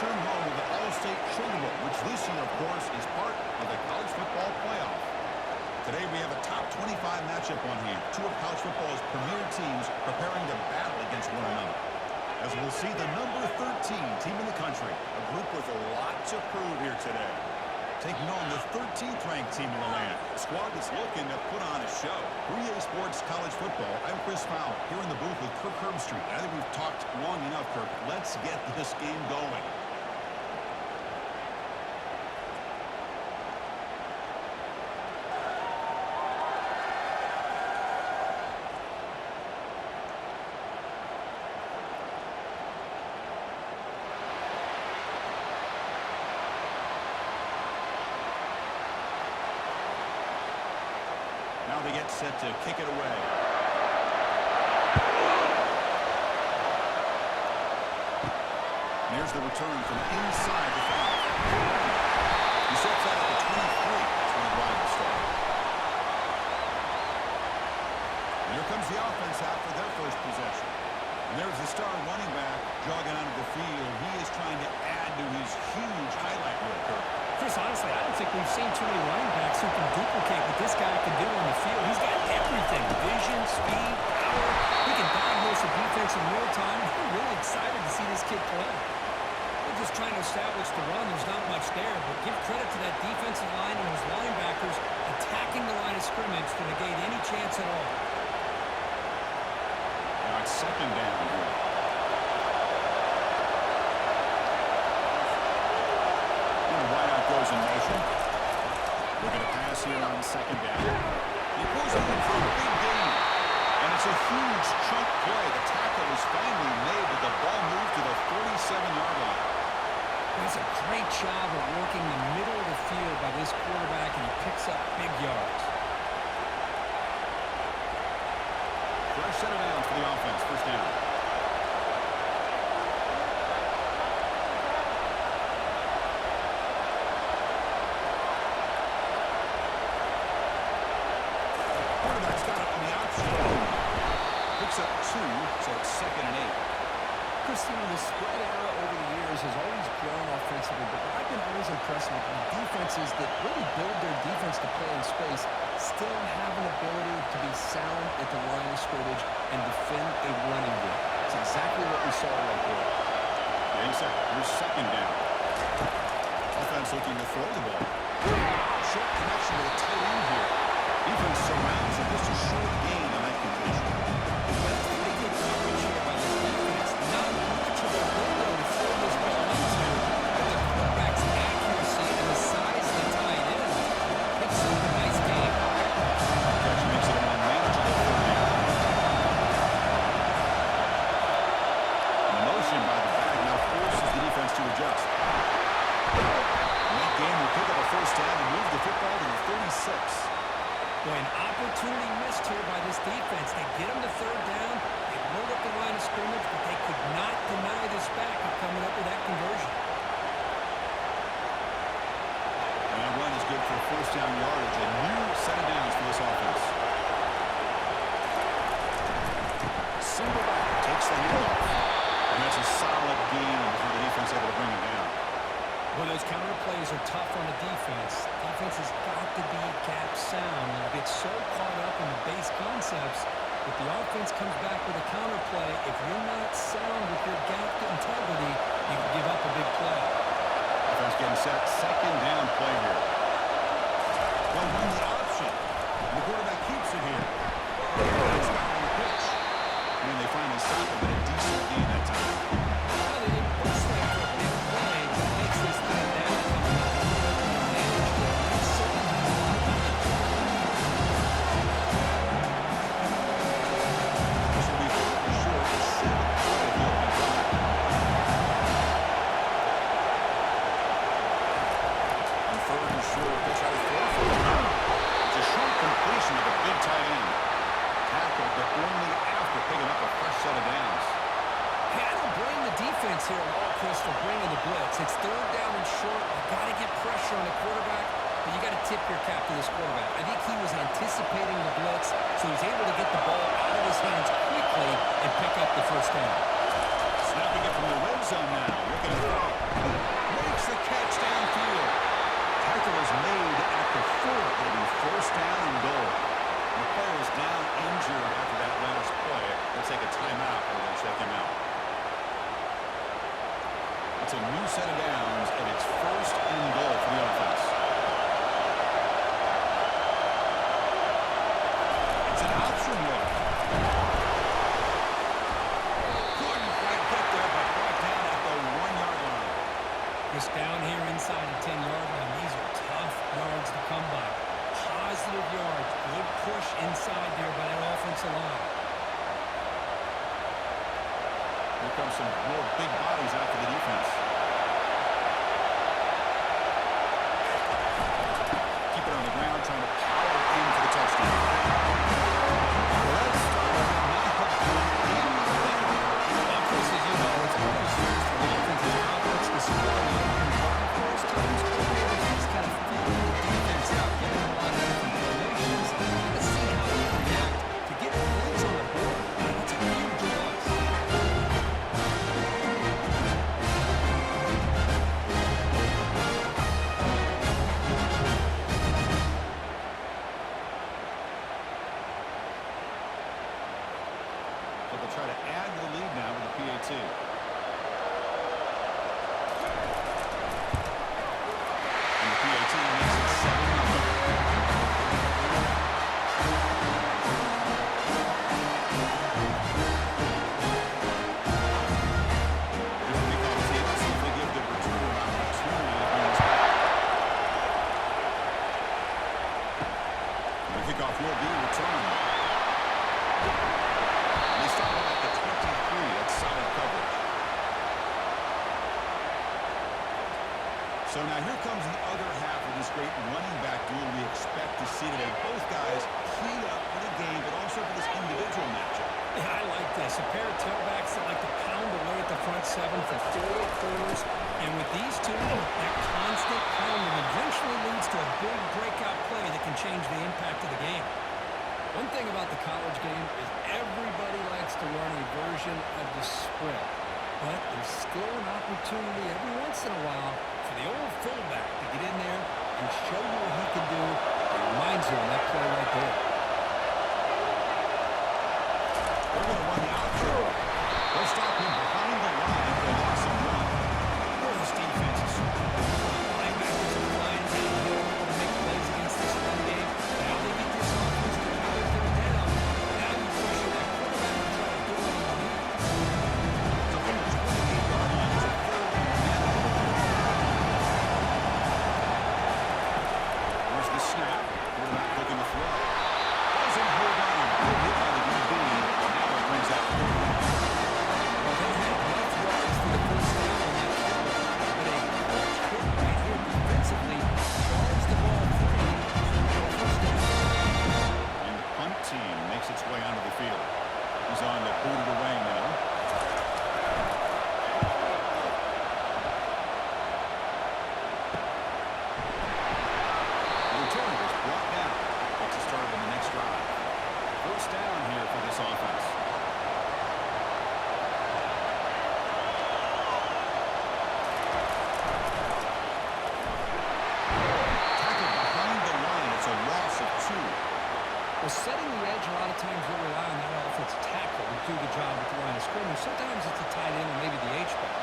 return home of the All-State Sugar Bowl, which this year, of course, is part of the college football playoff. Today we have a top 25 matchup on hand. Two of college football's premier teams preparing to battle against one another. As we'll see, the number 13 team in the country, a group with a lot to prove here today. Taking on the 13th ranked team in the land, a squad that's looking to put on a show. 3A Sports College Football, I'm Chris Powell, here in the booth with Kirk Herbstreit. I think we've talked long enough, Kirk. Let's get this game going. Now they get set to kick it away. There's the return from inside the 5. He sets out at the 23. That's where the drive will start. And here comes the offense out for their first possession. And there's the star running back jogging out of the field. He is trying to add to his huge highlight reel, Kirk. Chris, honestly, I don't think we've seen too many running backs who can duplicate what this guy can do on the field. He's got everything: vision, speed, power. He can diagnose a defense in real time. I'm really excited to see this kid play. They're just trying to establish the run. There's not much there, but give credit to that defensive line and those linebackers attacking the line of scrimmage to negate any chance at all. Now it's second down here. Goes in motion. Looking to pass here on second down. He goes in for a big gain. And it's a huge chunk play. The tackle is finally made, but the ball moved to the 47-yard line. That's a great job of working the middle of the field by this quarterback, and he picks up big yards. Fresh set of downs for the offense. First down. Up 2, so it's second and 8. Chris, the spread era over the years has always grown offensively, but I've been always impressed with the defenses that really build their defense to play in space, still have an ability to be sound at the line of scrimmage and defend a running game. It's exactly what we saw right there. Yeah, he said, here's second down. Offense looking to throw the ball. Short connection to the tight end here. Defense surrounds him. Just a short gain on that completion. Boy, an opportunity missed here by this defense. They get him to third down. They rolled up the line of scrimmage, but they could not deny this back of coming up with that conversion. And that run is good for first down yardage. A new set of downs for this offense. Single back takes the handoff. And that's a solid gain before the defense able to bring it down. Well, those counter plays are tough on the defense. Defense has got to be gap sound. You get so caught up in the base concepts, if the offense comes back with a counter play, if you're not sound with your gap integrity, you can give up a big play. Offense getting set. Second down play here. They'll run the option. And the quarterback keeps it here. It's not on the pitch. And they finally stop him, but a decent gain that time. Here at all, Chris, for bringing the blitz. It's third down and short. You got to get pressure on the quarterback, but you got to tip your cap to this quarterback. I think he was anticipating the blitz, so he's able to get the ball out of his hands quickly and pick up the first down. Snapping it from the red zone now. Looking to throw. new set of downs, and it's first and goal for the offense. It's an option look. Couldn't quite get there, but brought down at the 1-yard line. Just down here inside the 10-yard line. These are tough yards to come by. Positive yards. Good push inside there by that offensive line. Here comes some more big bodies after the defense. Keep it on the ground, trying to power in for the touchdown. Let's start off not doing any better. Well, Chris, as you know, it's always huge for the offense's confidence to score a lot. And for most teams, coordinators just kind of figure the defense out, giving them a lot of different formations. Let's see how they react to get points on the board. It's a huge loss. So they'll try to add to the lead now with the PAT. And the PAT makes it 7-0. Here's the kickoff team. Let's see if they give the returner an opportunity to bring this back. And the kickoff will be returned. They start at the 23. That's solid coverage. So now here comes the other half of this great running back duel we expect to see today. Both guys keyed up for the game, but also for this individual matchup. Yeah, I like this. A pair of tailbacks that like to pound away at the front seven for 4 quarters. And with these two, that constant pounding eventually leads to a big breakout play that can change the impact of the game. One thing about the college game is everybody likes to run a version of the spread. But there's still an opportunity every once in a while for the old fullback to get in there and show you what he can do. It reminds you of that play right there. They're going to run the option. They'll stop him behind the line for a loss of 1. Boy, this defense is so good. Linebackers are flying downhill to make plays against this run game. Now they get this offense to another third down. Now you pressure that quarterback and try to do it on the lead. So from the 28-yard line, it's a 3rd and manageable. Here's the snap. Quarterback looking to throw. Doesn't hold on. Good hit by the DB. Now it brings up 4. Well, they had enough yards for the first down on that play. But a clutch hit right here defensively charged the ball free for a first down. And the punt team makes its way onto the field. He's on to boot it away now. The returner is brought down. Gets us started on the next drive. First down here for this offense. Tackled behind the line. It's a loss of 2. Well, setting the edge, a lot of times we'll rely on that offensive tackle to do the job at the line of scrimmage. Sometimes it's a tight end or maybe the H-back.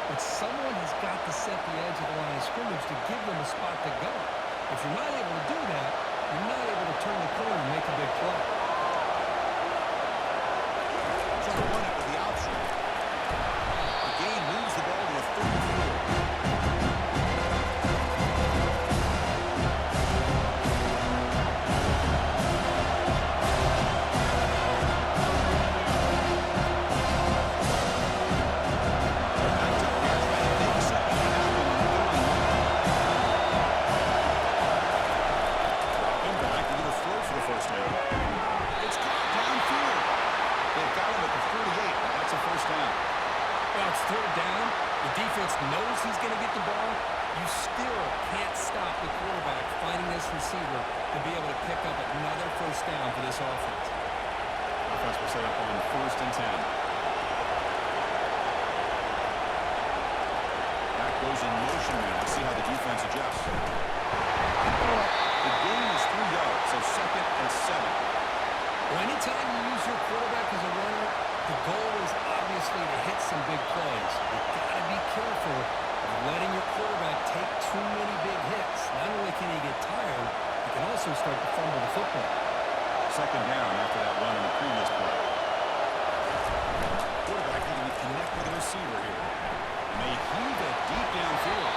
But someone has got to set the edge of the line of scrimmage to give them a spot to go. If you're not able to do that, you're not able to turn the corner and make a big play. Trying to run it with the option. The game moves the ball to a 3rd and 4. Knows he's going to get the ball, you still can't stop the quarterback finding this receiver to be able to pick up another first down for this offense. Offense will set up on 1st and 10. Back goes in motion now. Let's see how the defense adjusts. The gain is 3 yards, so 2nd and 7. Well, anytime you use your quarterback as a runner, the goal is obviously to hit some big plays. You've got to be careful of the football. Second down after that run in the previous play. Quarterback looking to connect with the receiver here. And they heave it deep downfield.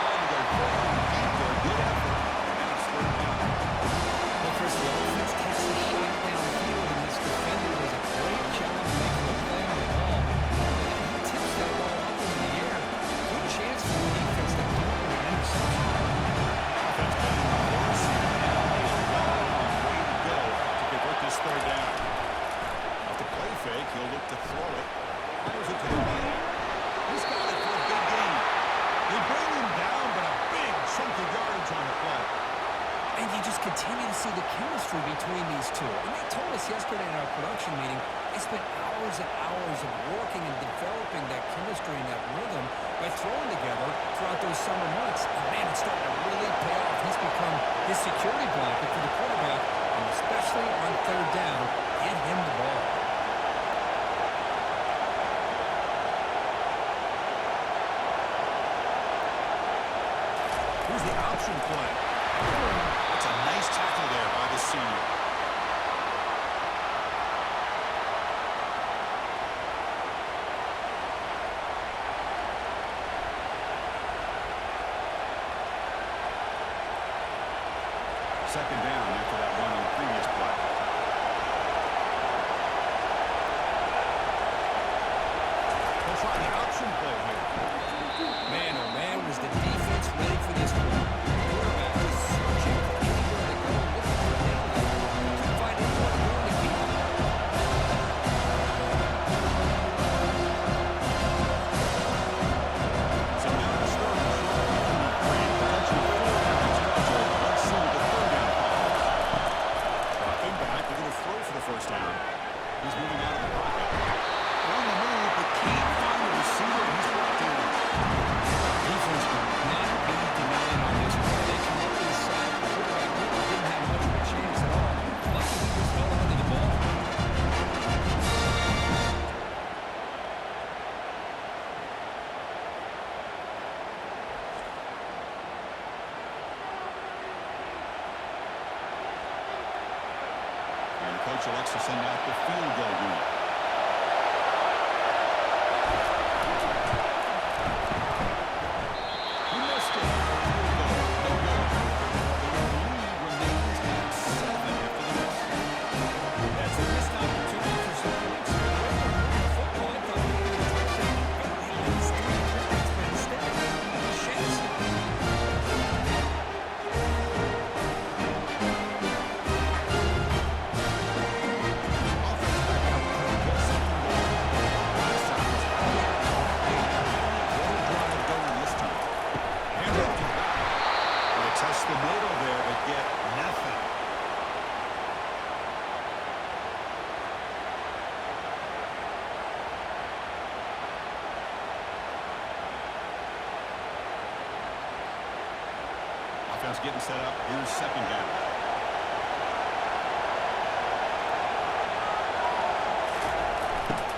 Trying to go very deep there. Good effort. And now it's third down. Well, Chris, the offense takes a shot downfield, and this defender does a great job making a play on the ball. And he tips that ball up into the air. Good chance for the defense to come up with an interception. Offense back on the horse. Now a long way to go to convert this third down. Off the play fake, he'll look to throw it. Fires it to the right. He's got it for a big gain. They bring him down, but a big chunk of yardage on the play. And you just continue to see the chemistry between these two. And they told us yesterday in our production meeting, they spent hours and hours of working and developing that chemistry and that rhythm by throwing together throughout those summer months. And man, it's starting to really pay off. He's become his security blanket for the quarterback, and especially on third down, get him the ball. Here's the option play. That's a nice tackle there by the senior. Second down after that run in the previous play. They'll try the option play here. Man, oh man, was the defense ready for this one. The quarterback was searching for anywhere to go, looking for an outlet. Couldn't find anyone to go to keep him. So now the starting potential 4 downs territory. Let's see what the third down call is. Dropping back, they're going to throw for the first down. He's moving out of the pocket. On the move, but can't find the receiver. He's brought down. Defense would not be denying on this one. They come up inside. The quarterback really didn't have much of a chance at all. Lucky he just held on to the ball. And the coach elects to send out the field goal unit. He missed it. Field goal, no good. The lead remains at 7 after the miss. That's a missed opportunity for some points. The way they're moving the football, I thought they were going to touchdown. At least 3 points, but instead, he shakes it. Offense back out trying to get something going. Last time was right. What a drive going this time. Hand off to the back. They test the middle there, but get nothing. Offense getting set up. Here's second down.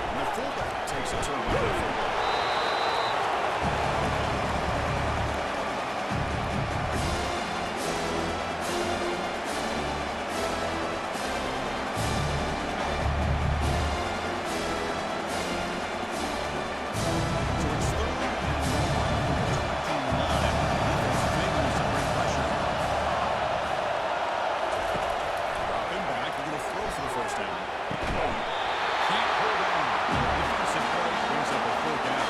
And the fullback takes it to a running football. So it's third and long from the 29. Defense figures to bring pressure. Dropping back, they're going to throw for the first down. Can't hold on. Defensive play brings up a fourth down.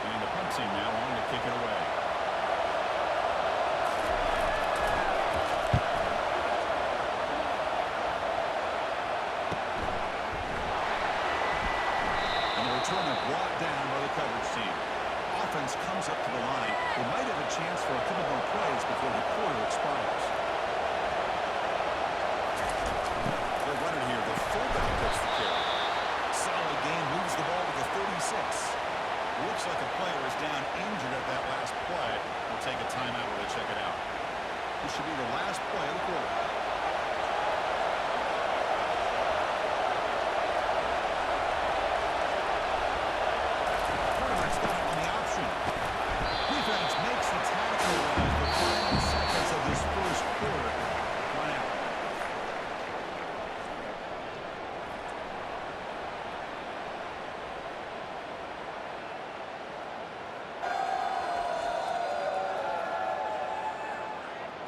And the punt team now on to kick it away. And the returner brought down by the coverage team. Offense comes up to the line. They might have a chance for a couple more plays before the quarter expires. They're running here. The fullback gets the kick. Solid game. Moves the ball to the 36. Looks like a player is down injured at that last play. We'll take a timeout while they check it out. This should be the last play of the quarter.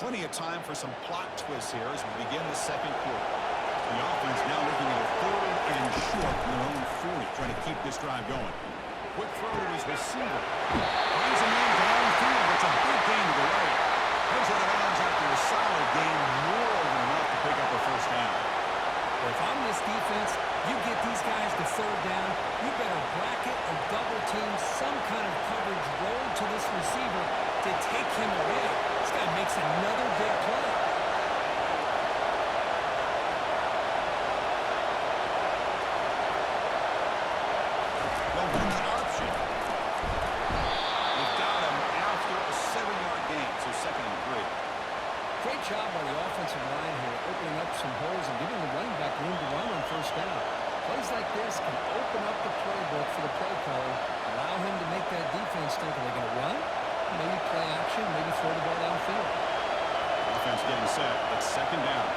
Plenty of time for some plot twists here as we begin the second quarter. The offense now looking at a 3rd and short from their own 40, trying to keep this drive going. Quick throw to his receiver. Finds a man downfield. It's a big gain to the right. Goes out of bounds after a solid gain, more than enough to pick up a first down. Well, if I'm this defense, you get these guys to 3rd down, you better bracket or double team some kind of coverage roll to this receiver to take him away. This guy makes another big play. They'll run the option. They've got him after a 7-yard gain, so 2nd and 3. Great job by the offensive line here, opening up some holes and giving the running back room to run on first down. Plays like this can open up the playbook for the play caller, allow him to make that defense think, are they going to run? Maybe play action, maybe throw the ball downfield. Offense getting set. It's 2nd down.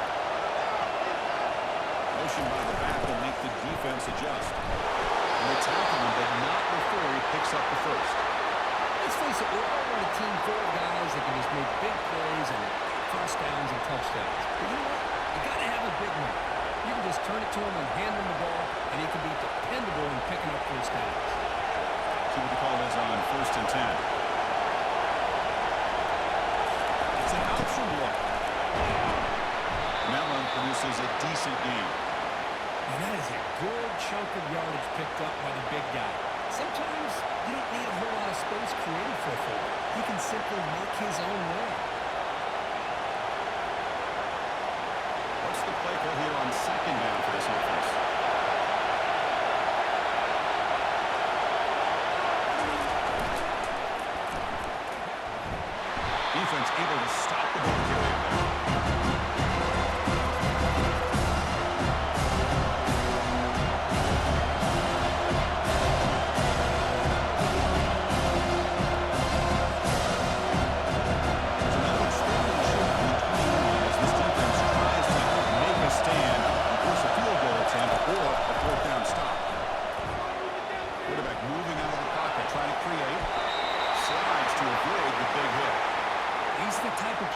Motion by the back will make the defense adjust. And they tackle him, but not before he picks up the first. Let's face it, we're all on a team full of guys that can just make big plays and first downs and touchdowns. But you know what? You got to have a big man. You can just turn it to him and hand him the ball, and he can be dependable in picking up first downs. See what the call is on 1st and 10. It's an option look. Mellon produces a decent game. And that is a good chunk of yardage picked up by the big guy. Sometimes you don't need a whole lot of space created for a forward. He can simply make his own way. What's the play call here on 2nd down for this offense? Defense able to stop the ball carrier there.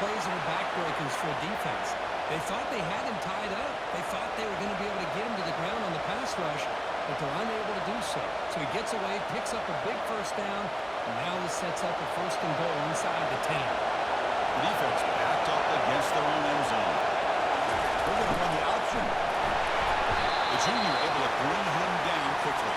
Plays that are backbreakers for a defense. They thought they had him tied up. They thought they were going to be able to get him to the ground on the pass rush, but they're unable to do so. So he gets away, picks up a big first down, and now this sets up a 1st and goal inside the 10. The defense backed up against their own end zone. They're going to run the option. The junior able to bring him down quickly.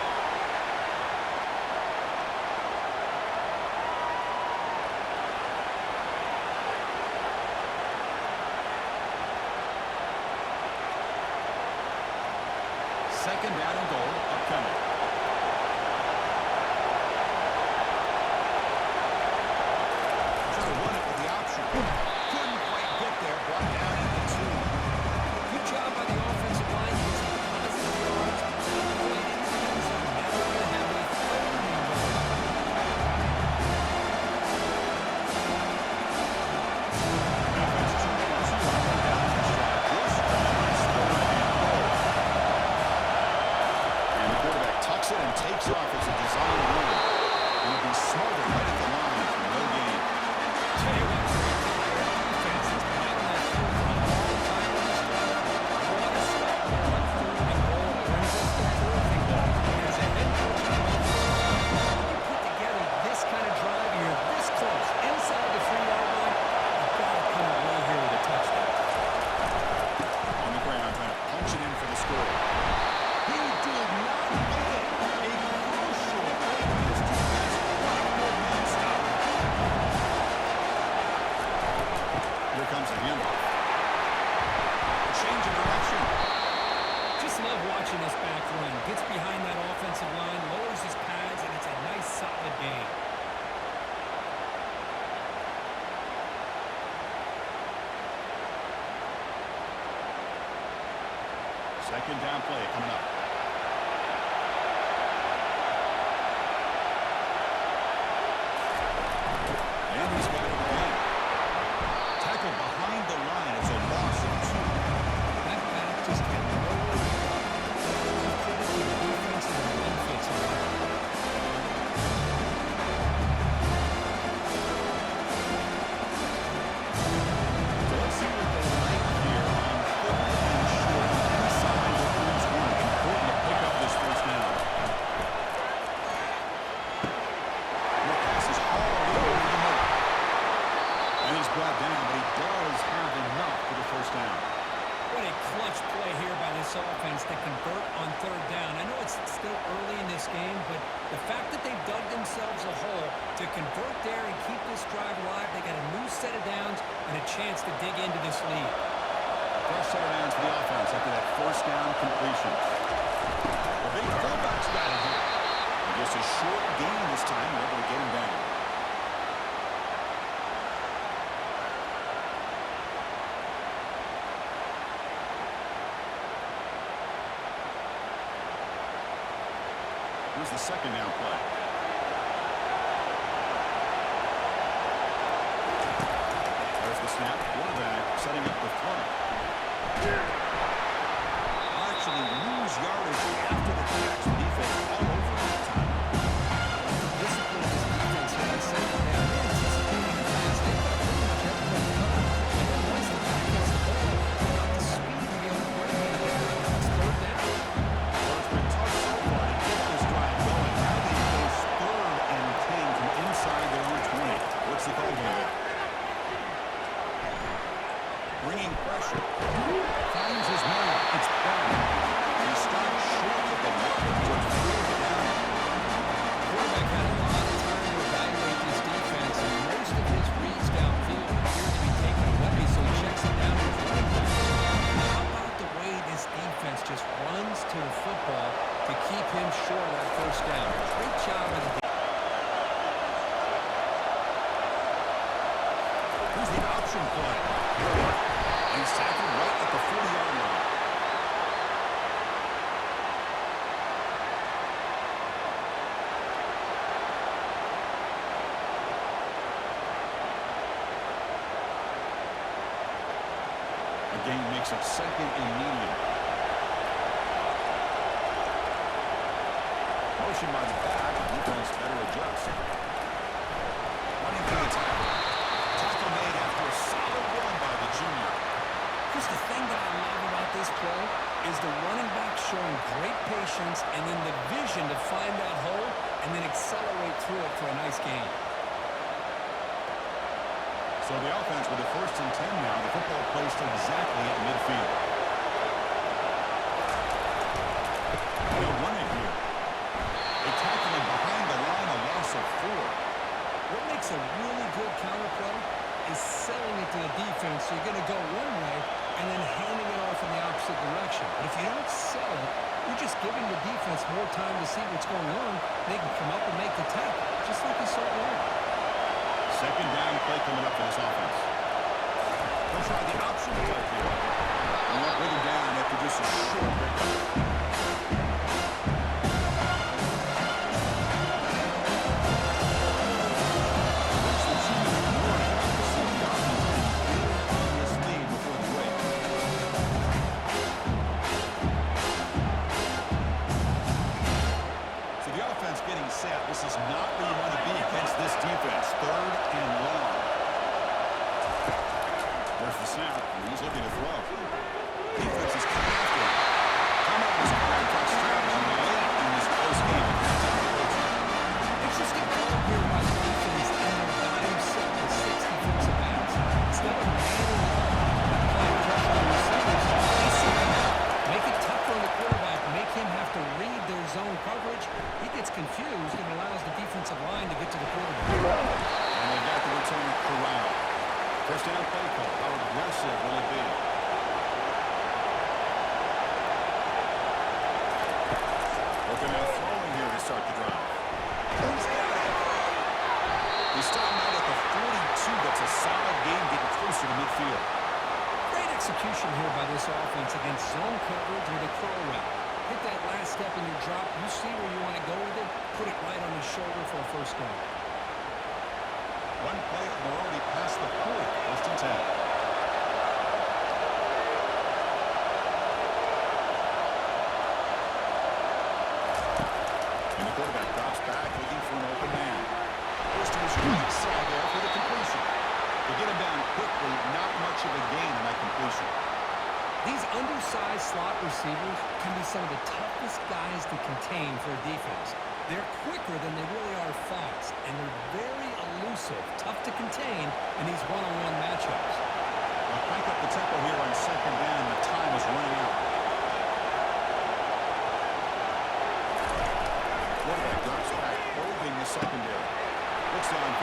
Second down and goal upcoming. Trying to run it with the option. Couldn't quite get there. Brought down at the 2. Good job by the offensive line. Using positive yards. Played in the end zone. Now we're going to have a 3rd and goal. Offense 2 for 2 on the down stretch. This is 3rd and goal. And the quarterback tucks it and takes off. It's a design run. It'll be smothered right at the line for no gain. Tell you what, defense has been out on that field for a long time on this drive. What a stop there on 3rd and goal. Brings us to 4th and goal. As a head coach and an offensive line, when you put together this kind of drive, you're this close, inside the 3-yard line, you've got to come away here with a touchdown. On the ground, trying to punch it in for the score. He did not make it. A crucial play by his defense. What a good man stop. Here comes a handoff. Change of direction. Just love watching this back run. Gets behind that offensive line, lowers his pads, and it's a nice, solid game. Second down play coming up. And he's got it again. Tackled behind the line. It's a loss of 2. That back just had nowhere to go. Give credit to the defense and the run fits on that. convert there and keep this drive alive, they got a new set of downs and a chance to dig into this lead. First set of downs for the offense after that first down completion. The big fullback's got it here. I guess a short gain this time, and able to get him down. Here's the second down play. There's the snap. Quarterback setting up the throw. Actually lose yardage after the catch. The defense all over that time. The discipline of this defense here on second down, they anticipated the pass. They got pretty much everybody covered. And then once the back gets the ball, they got the speed to be able to break it again. It's third down. Well, it's been tough so far to get this drive going. Now they face 3rd and 10 from inside their own 20. What's the call here? Bringing pressure. Finds his man. It's down. He starts short of the mark. Just 4th down. Quarterback had a lot of time to evaluate this defense, and most of his reads downfield appear to be taken away, so he checks it down to his running back. How about the way this defense just runs to the football to keep him short of that first down? Great job of the defense. Here's the option play. He's tackled right at the 40-yard line. The game makes it 2nd and medium. Motion by the back. Defense better adjust. Running for the tackle. Tackle made after a solid run by the junior. Just the thing that I love about this play is the running back showing great patience and then the vision to find that hole and then accelerate through it for a nice gain. So the offense with the 1st and 10 now. The football placed exactly at midfield. They'll run it here. They tackle him behind the line, a loss of 4. What makes a really good counter play is selling it to the defense. So you're going to go one way and then handing it off in the opposite direction. But if you don't sell it, you're just giving the defense more time to see what's going on. They can come up and make the tackle, just like you saw earlier. Second down play coming up for this offense. They'll try the option play here. And they'll bring him down after just a short pickup. This is not where you want to be against this defense. 3rd and long. There's the snap, and he's looking to throw. Defense is coming after him. Come up with some high-touch strategy late in this close game. Interesting call here by the defense and their dime set with 6 defensive backs. Instead of manning up and applying pressure on the receivers, they sit back, make it tougher on the quarterback, make him have to read their zone coverage. He gets confused and allows the defensive line to get to the quarterback. And they've got the return corral. First down play call. How aggressive will it be? Looking at throwing here to start the drive. He's got it. He's starting out at the 42. That's a solid gain getting closer to midfield. Great execution here by this offense against zone coverage with a curl route. Hit that last step in your drop. You see where you want to go with it. Put it right on his shoulder for a first down. One play, and they're already past the 40. 1st and 10. And the quarterback drops back, looking for an open man. Goes to his right side there for the completion. They get him down quickly, not much of a gain in that completion. These undersized slot receivers can be some of the toughest guys to contain for a defense. They're quicker than they really are fast, and they're very elusive, tough to contain in these one-on-one matchups. They'll crank up the tempo here on 2nd down. The time is running out. Quarterback drops back, probing the secondary. Looks down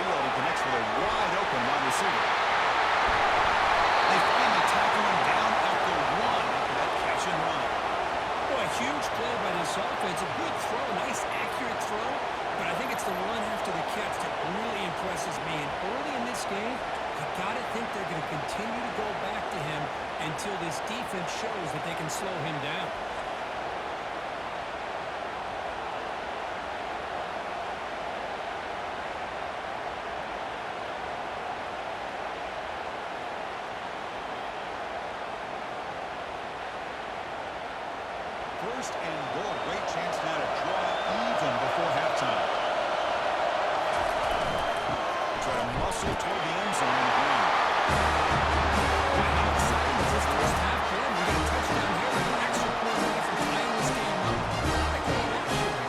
until this defense shows that they can slow him down. First and goal. Great chance now to draw even before halftime. Try to muscle toward the end zone again. How exciting is this first half been? We get a touchdown here and an extra point away from tying this game up. A lot of great action here.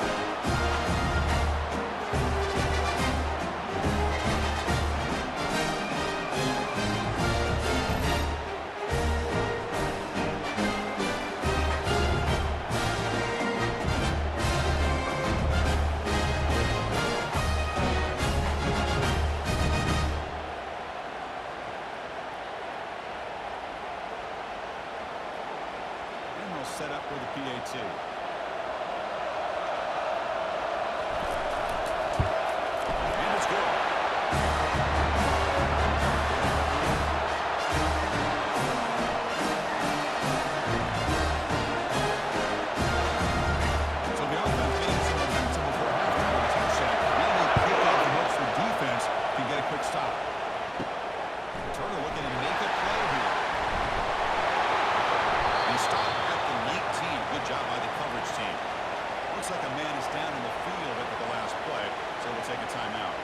And they'll set up for the PAT. And it's good. So the offense getting some momentum before halftime with a touchdown. Now they kick off the hooks for defense can get a quick stop. Turner looking to make a play here. And stop at the 19. Good job by the coverage team. Looks like a man is down in the field after the last play, so we'll take a timeout.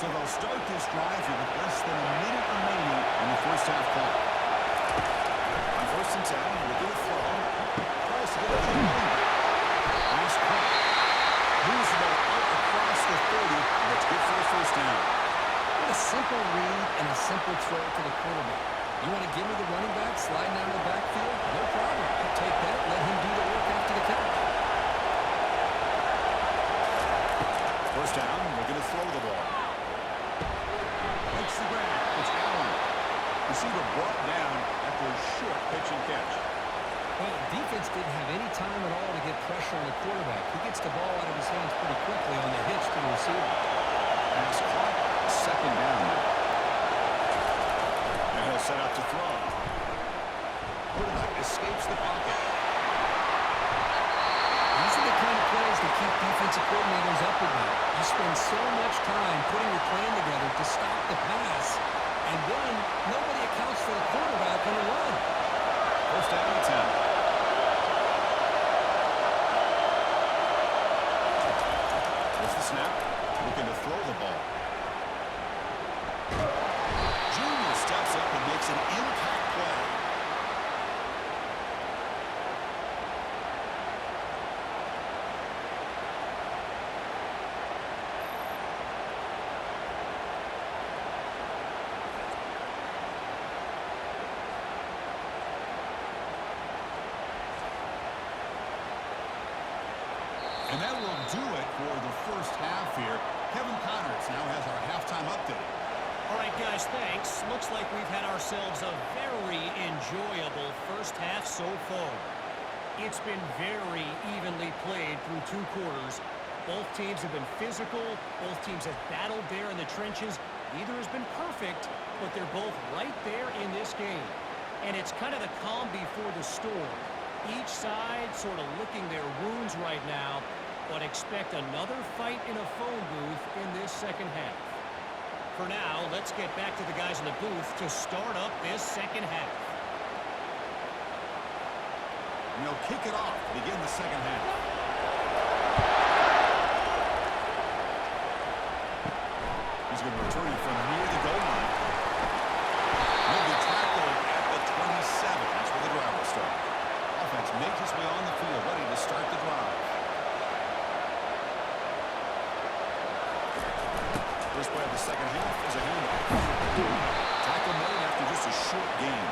So they'll start this drive here with less than a minute remaining in the first half clock. On first and 10, we'll get a throw. Tries to get it to the running back. Nice play. Moves the ball out across the 30, and it's good for a first down. What a simple read and a simple throw to the quarterback. You want to give me the running back sliding down the backfield? No problem. I'll take that. Let him do the work after the catch. First down, we're going to throw the ball. Makes the grab. It's Allen. Receiver brought down after a short pitch and catch. Well, the defense didn't have any time at all to get pressure on the quarterback. He gets the ball out of his hands pretty quickly on the hitch to the receiver. Pass caught. Second down. And he'll set out to throw. Quarterback escapes the pocket. These are the kind of plays that keep defensive coordinators up at night. You spend so much time putting your plan together to stop the pass, and then nobody accounts for the quarterback on the run. First down and 10. What's the snap? Looking to throw the ball. Junior steps up and makes an impact play. And that will do it for the first half here. Kevin Connors now has our halftime update. All right, guys, thanks. Looks like we've had ourselves a very enjoyable first half so far. It's been very evenly played through two quarters. Both teams have been physical. Both teams have battled there in the trenches. Neither has been perfect, but they're both right there in this game. And it's kind of the calm before the storm. Each side sort of licking their wounds right now, but expect another fight in a phone booth in this second half. For now, let's get back to the guys in the booth to start up this second half. And they'll kick it off to begin the second half. He's going to return it from near the goal line. He'll be tackled at the 27. That's where the drive will start. Offense makes its way on the field, ready to start the drive. First play of the second half is a handoff. Tackle made after just a short gain.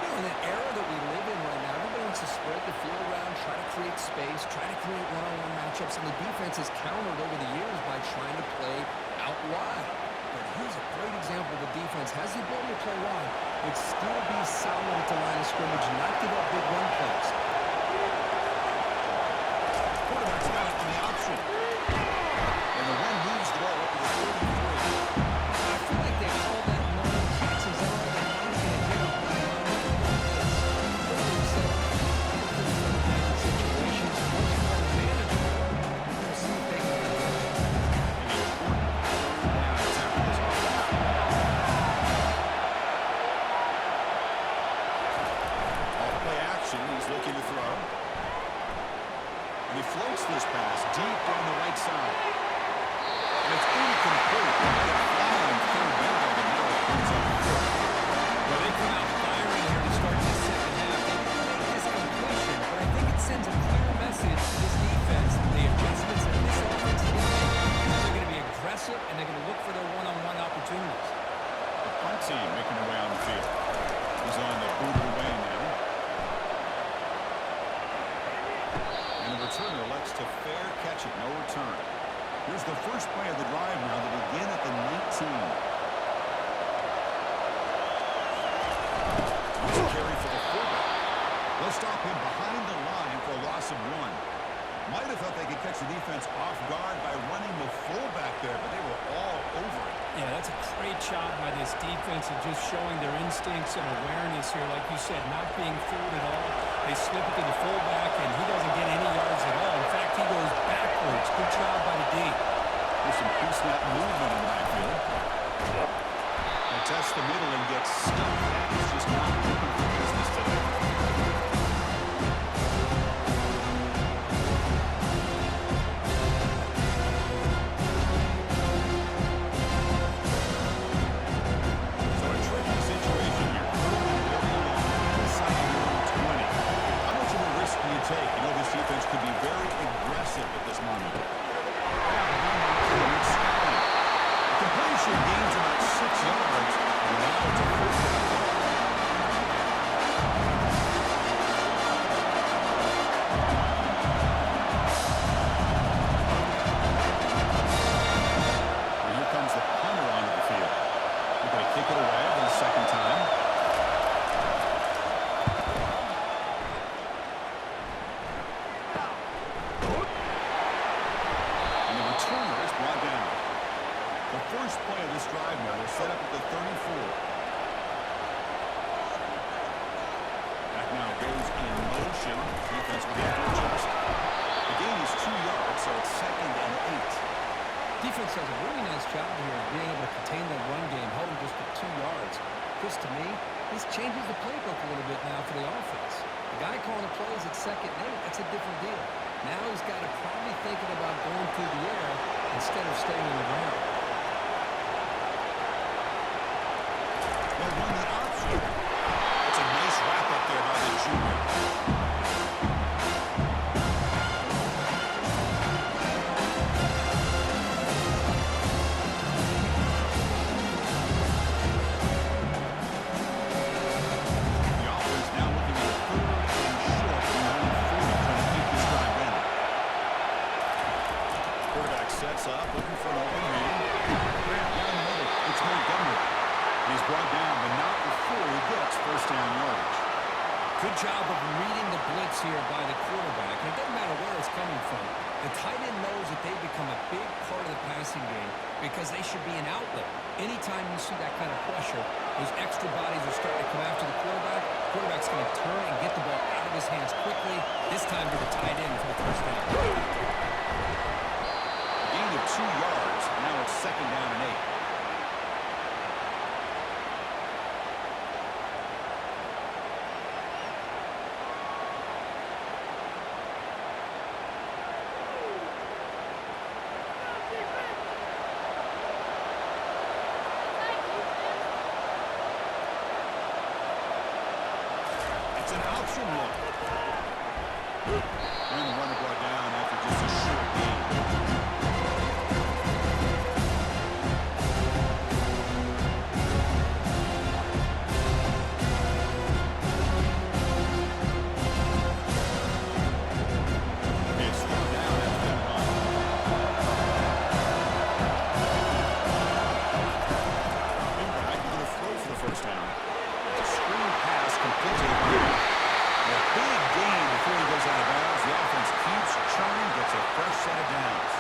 You know, in the era that we live in right now, everybody wants to spread the field around, try to create space, try to create one-on-one matchups, and the defense has countered over the years by trying to play out wide. But here's a great example. The defense has the ability to play wide, but still be solid at the line of scrimmage and not give up big run plays. Quarterback's got it on the option. And the one moves the ball up to the 33. I feel like they call that no catches. They're not going to floats this pass deep down the right side. And it's incomplete. Flying third down, and now it brings up fourth. Well, they come out firing here to start this second half. They didn't make this completion, but I think it sends a clear message to this defense. The adjustments that this offense is going to make, they're going to be aggressive, and they're going to look for their one-on-one opportunities. The punt team making their way on the field. He's on the boot away now. And the returner elects to fair catch it, no return. Here's the first play of the drive now to begin at the 19. Here's a carry for the fullback. They'll stop him behind the line for a loss of 1. Might have thought they could catch the defense off guard by running the fullback there, but they were all over it. Yeah, that's a great job by this defense of just showing their instincts and awareness here. Like you said, not being fooled at all. They slip it to the fullback, and he doesn't get any yards at all. In fact, he goes backwards. Good job by the D. There's some pre-snap movement in the backfield. They test the middle and get stuck. That is just not looking for business today. So a tricky situation here. Third and very long. Inside your own 20. How much of a risk do you take? You know this defense could be very aggressive at this moment. Completion gains about 6 yards, and now it's a first down. And here comes the punter onto the field. They're going to kick it away for the second time. And the returner is brought down. The first play of this drive now, they're set up at the 34. Back now goes in motion. Defense will have to adjust. The gain is 2 yards, so it's 2nd and 8. Defense does a really nice job here of being able to contain that run game, held them just at 2 yards. Chris, to me, this changes the playbook a little bit now for the offense. The guy calling the plays at 2nd and 8, that's a different deal. Now he's got to probably thinking about going through the air instead of staying on the ground. They'll run the option. It's a nice wrap up there by the junior. The offense now looking at 3rd and short from their own 40, trying to keep this drive in. Quarterback sets up, looking for an open man. Grant down the middle. It's Montgomery. He's brought down, but not before he gets first down yardage. Good job of reading the blitz here by the quarterback. And it doesn't matter where it's coming from. The tight end knows that they become a big part of the passing game because they should be an outlet. Anytime you see that kind of pressure, those extra bodies are starting to come after the quarterback. Quarterback's going to turn and get the ball out of his hands quickly, this time to the tight end for the first down. Gain of 2 yards. Now it's 2nd down and 8. It's an option look. And the runner brought down after just a short gain. It's thrown down after that run. Back into the throw for the first down. It's a screen pass complete to the runner. A big gain before he goes out of bounds. The offense keeps churning, gets a fresh set of downs.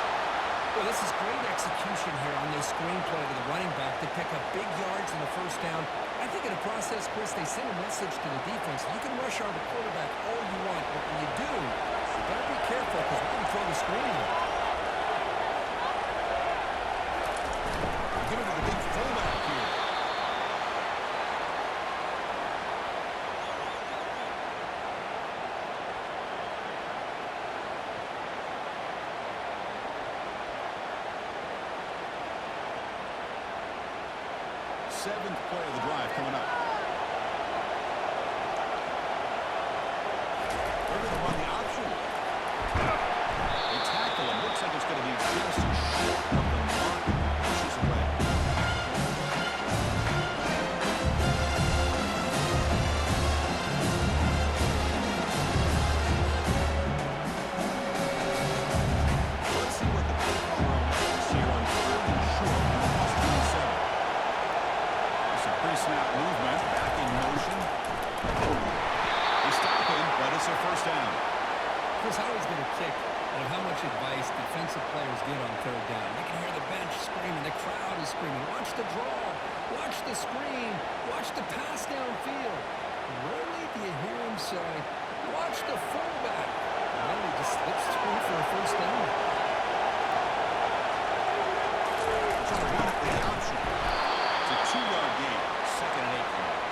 Well, this is great execution here on this screen play to the running back to pick up big yards in the first down. I think in the process, Chris, they send a message to the defense. You can rush on the quarterback all you want, but when you do, you got to be careful because we can throw the screen here. Give it to the big fullback here. seventh play of the drive coming up. They're going to run the option. They tackle him. Looks like it's going to be just short of the mark. Pushes away. Let's see what the play caller elects here on 3rd and short on the +27. Some pre-snap movement. Back in motion. They stop him, but it's a first down. Chris, I was going to kick on how much advice defensive players get on 3rd down. You can hear the bench screaming. The crowd is screaming. Watch the draw. Watch the screen. Watch the pass downfield. Rarely do you hear him say, watch the fullback. Well, he just slips through for a first down. Trying to run it with the option. It's a 2-yard gain. 2nd and 8 from there.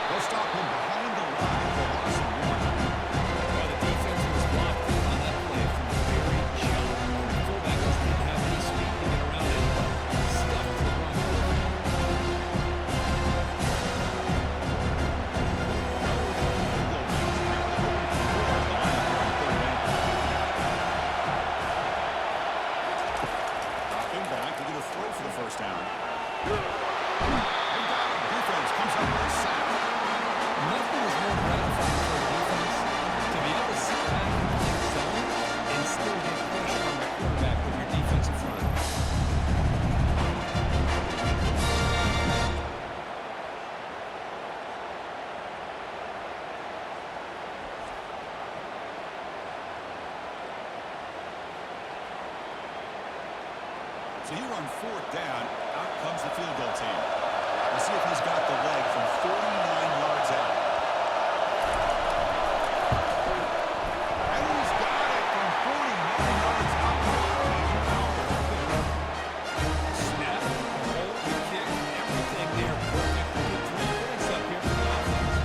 They'll stop him behind the line for loss of 1. Well, the defense was locked in on that play from the very jump. The fullback just didn't have any speed to get around anybody. Stuffed the run. Dropping back to get a throw for the first down. Defense comes up with a sack. Nothing is more gratifying for a defense to be able to sit back and play zone and still get pressure on the quarterback with your defensive front. So here on 4th down, out comes the field goal team. We'll see if he's got the leg from 49 yards out. And he's got it from 49 yards out. Snap, hold, the kick, everything there perfect to get 3 points up here for the offense.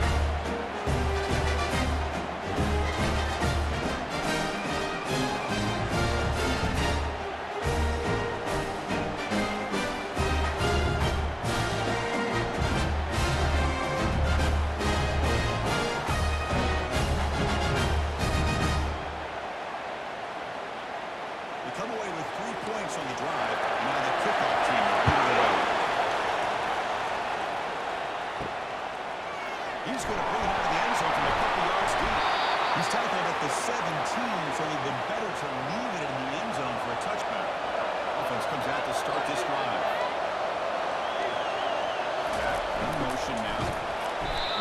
They come away with 3 points on the drive. Now the kickoff team will lead it away. He's going to bring it out of the end zone from a couple yards deep. He's tackled at the 17, so it would have been better to leave it in the end zone for a touchback. Offense comes out to start this drive. Back in motion now.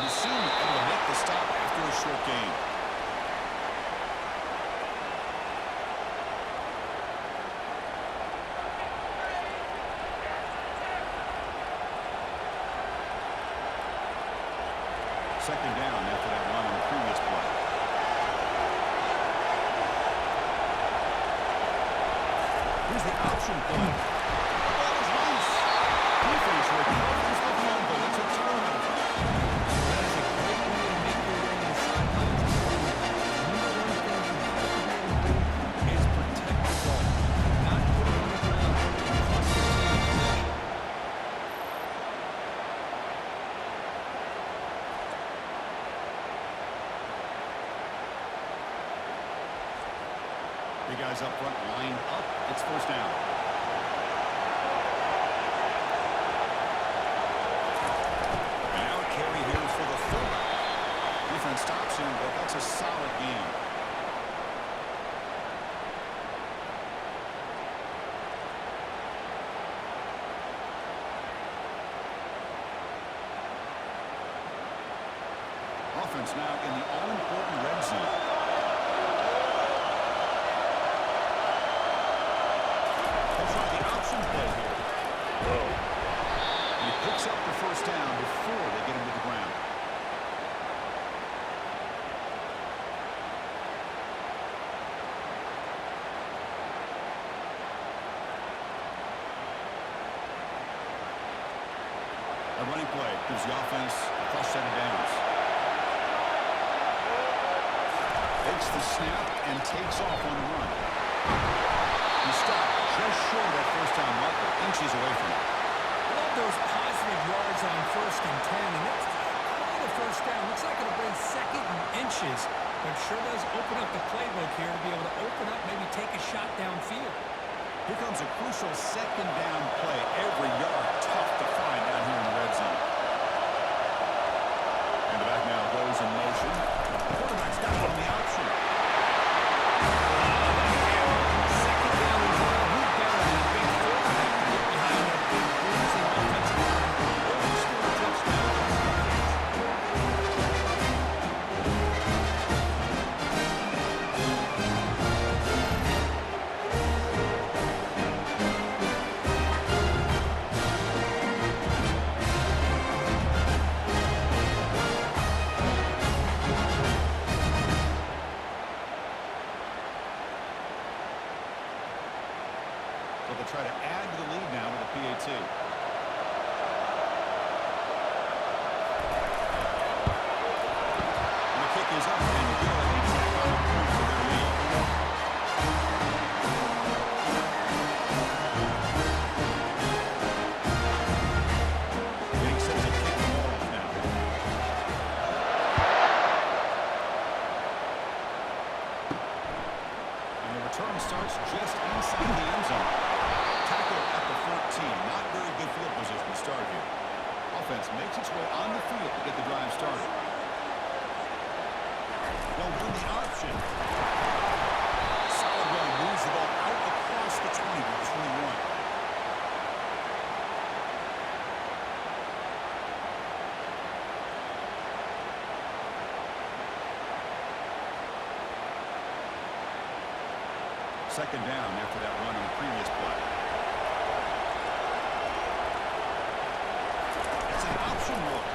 Nassim able to make the stop after a short gain. Second down after that run on the previous play. Here's the option play. The ball is loose. Defense recovers the fumble. It's a turnover. That is a great way to make your way to the sidelines. Number one thing you have to be able to do is protect the ball. Not put it on the ground and cost your team possession. Big guys up front, line up. It's first down. And now a carry here is for the fullback. Defense stops him, but that's a solid gain. Offense now in the all-important red zone. They'll try the option play here. And he picks up the first down before they get him to the ground. A running play gives the offense a fresh set of downs. Takes the snap and takes off on the run. He stopped just short of that first down marker, inches away from it. I love those positive yards on 1st and 10, and that's quite a first down. Looks like it'll bring 2nd and inches, but sure does open up the playbook here to be able to open up, maybe take a shot downfield. Here comes a crucial 2nd down play. Every yard tough to find down here in the red zone. And the back now goes in motion. Quarterback's got it on the option. Second down and 1. Who better than a big quarterback to get behind that big bruising offensive line or score a touchdown? So they'll try to add to the lead now with a PAT. And the kick is up and good. They tack on a point to their lead. Getting set to kick the ball off now. And the return starts just inside the end zone. Tackle at the 14. Not very good field position to start here. Offense makes its way on the field to get the drive started. They'll run the option. Solid run moves the ball out across the 20 to the 21. Second down after that run on the previous play. It's an option look.